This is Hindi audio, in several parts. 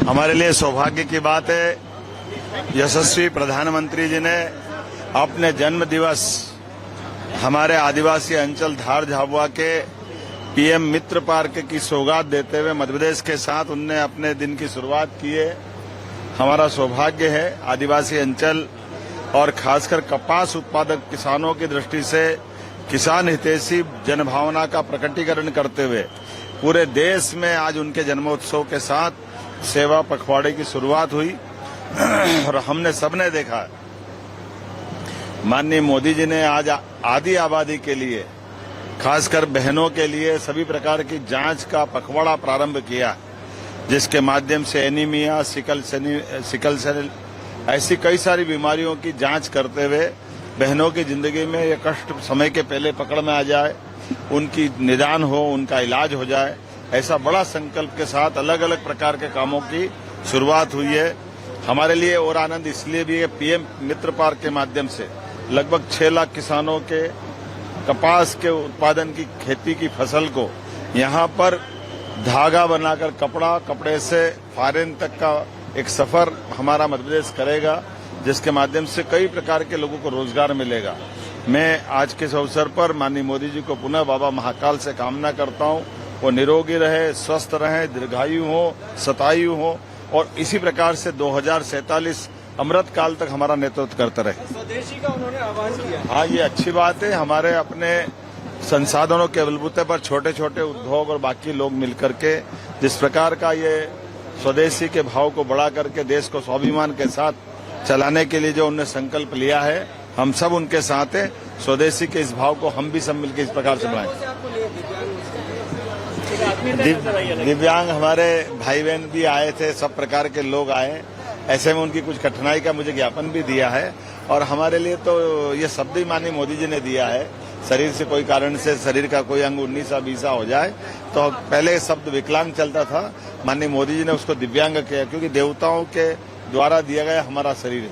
हमारे लिए सौभाग्य की बात है, यशस्वी प्रधानमंत्री जी ने अपने जन्म दिवस हमारे आदिवासी अंचल धार झाबुआ के पीएम मित्र पार्क की सौगात देते हुए मध्यप्रदेश के साथ उनने अपने दिन की शुरुआत की है। हमारा सौभाग्य है आदिवासी अंचल और खासकर कपास उत्पादक किसानों की दृष्टि से किसान हितैषी जनभावना का प्रकटीकरण करते हुए पूरे देश में आज उनके जन्मोत्सव के साथ सेवा पखवाड़े की शुरुआत हुई और हमने सबने देखा माननीय मोदी जी ने आज आदि आबादी के लिए खासकर बहनों के लिए सभी प्रकार की जांच का पखवाड़ा प्रारंभ किया, जिसके माध्यम से एनीमिया, सिकल सेल ऐसी कई सारी बीमारियों की जांच करते हुए बहनों की जिंदगी में ये कष्ट समय के पहले पकड़ में आ जाए, उनकी निदान हो, उनका इलाज हो जाए, ऐसा बड़ा संकल्प के साथ अलग अलग प्रकार के कामों की शुरुआत हुई है। हमारे लिए और आनंद इसलिए भी है, पीएम मित्र पार्क के माध्यम से लगभग 6 लाख किसानों के कपास के उत्पादन की खेती की फसल को यहाँ पर धागा बनाकर कपड़े से फॉरेन तक का एक सफर हमारा मध्यप्रदेश करेगा, जिसके माध्यम से कई प्रकार के लोगों को रोजगार मिलेगा। मैं आज के इस अवसर पर माननीय मोदी जी को पुनः बाबा महाकाल से कामना करता हूँ, वो निरोगी रहे, स्वस्थ रहे, दीर्घायु हो, शतायु हो और इसी प्रकार से 2047 अमृत काल तक हमारा नेतृत्व करते रहे। स्वदेशी का उन्होंने आह्वान किया। हाँ, ये अच्छी बात है। हमारे अपने संसाधनों के बलबूते पर छोटे छोटे उद्योग और बाकी लोग मिलकर के जिस प्रकार का ये स्वदेशी के भाव को बढ़ा करके देश को स्वाभिमान के साथ चलाने के लिए जो उन्होंने संकल्प लिया है, हम सब उनके साथ हैं। स्वदेशी के इस भाव को हम भी सब मिलकर इस प्रकार से बढ़ाएं। दिव्यांग हमारे भाई बहन भी आए थे, सब प्रकार के लोग आए, ऐसे में उनकी कुछ कठिनाई का मुझे ज्ञापन भी दिया है और हमारे लिए तो ये शब्द ही माननीय मोदी जी ने दिया है। शरीर से कोई कारण से शरीर का कोई अंग 19-20 हो जाए तो पहले शब्द विकलांग चलता था, माननीय मोदी जी ने उसको दिव्यांग किया, क्योंकि देवताओं के द्वारा दिया गया हमारा शरीर है,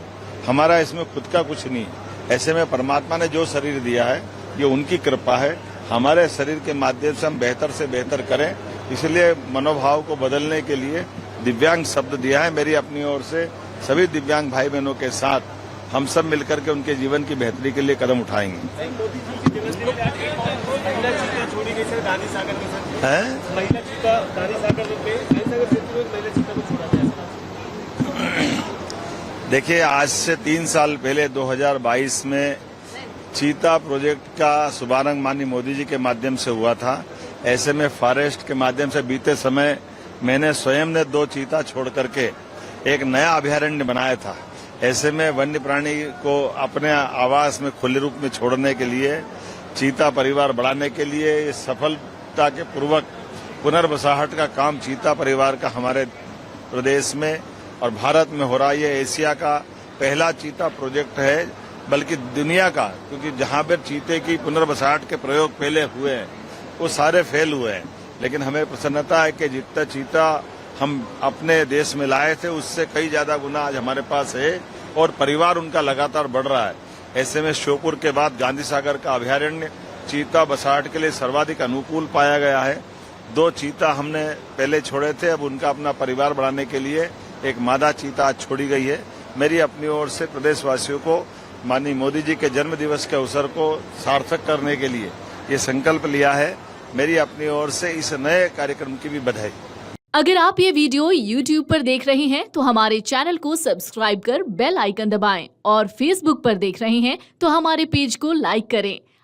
हमारा इसमें खुद का कुछ नहीं। ऐसे में परमात्मा ने जो शरीर दिया है ये उनकी कृपा है। हमारे शरीर के माध्यम से हम बेहतर से बेहतर करें, इसलिए मनोभाव को बदलने के लिए दिव्यांग शब्द दिया है। मेरी अपनी ओर से सभी दिव्यांग भाई बहनों के साथ हम सब मिलकर के उनके जीवन की बेहतरी के लिए कदम उठाएंगे। देखिए, आज से 3 साल पहले 2022 में चीता प्रोजेक्ट का शुभारंभ माननीय मोदी जी के माध्यम से हुआ था। ऐसे में फॉरेस्ट के माध्यम से बीते समय मैंने स्वयं ने 2 चीता छोड़ करके एक नया अभयारण्य बनाया था। ऐसे में वन्य प्राणी को अपने आवास में खुले रूप में छोड़ने के लिए, चीता परिवार बढ़ाने के लिए सफलता के पूर्वक पुनर्बसाहट का काम चीता परिवार का हमारे प्रदेश में और भारत में हो रहा है। ये एशिया का पहला चीता प्रोजेक्ट है, बल्कि दुनिया का, क्योंकि जहां पर चीते की पुनर्बसाहट के प्रयोग पहले हुए हैं वो सारे फेल हुए हैं। लेकिन हमें प्रसन्नता है कि जितना चीता हम अपने देश में लाए थे उससे कई ज्यादा गुना आज हमारे पास है और परिवार उनका लगातार बढ़ रहा है। ऐसे में श्योपुर के बाद गांधी सागर का अभयारण्य चीता बसाहट के लिए सर्वाधिक अनुकूल पाया गया है। 2 चीता हमने पहले छोड़े थे, अब उनका अपना परिवार बढ़ाने के लिए एक मादा चीता आज छोड़ी गई है। मेरी अपनी ओर से प्रदेशवासियों को माननीय मोदी जी के जन्म दिवस के अवसर को सार्थक करने के लिए ये संकल्प लिया है। मेरी अपनी ओर से इस नए कार्यक्रम की भी बधाई। अगर आप ये वीडियो YouTube पर देख रहे हैं तो हमारे चैनल को सब्सक्राइब कर बेल आइकन दबाएं और Facebook पर देख रहे हैं तो हमारे पेज को लाइक करें।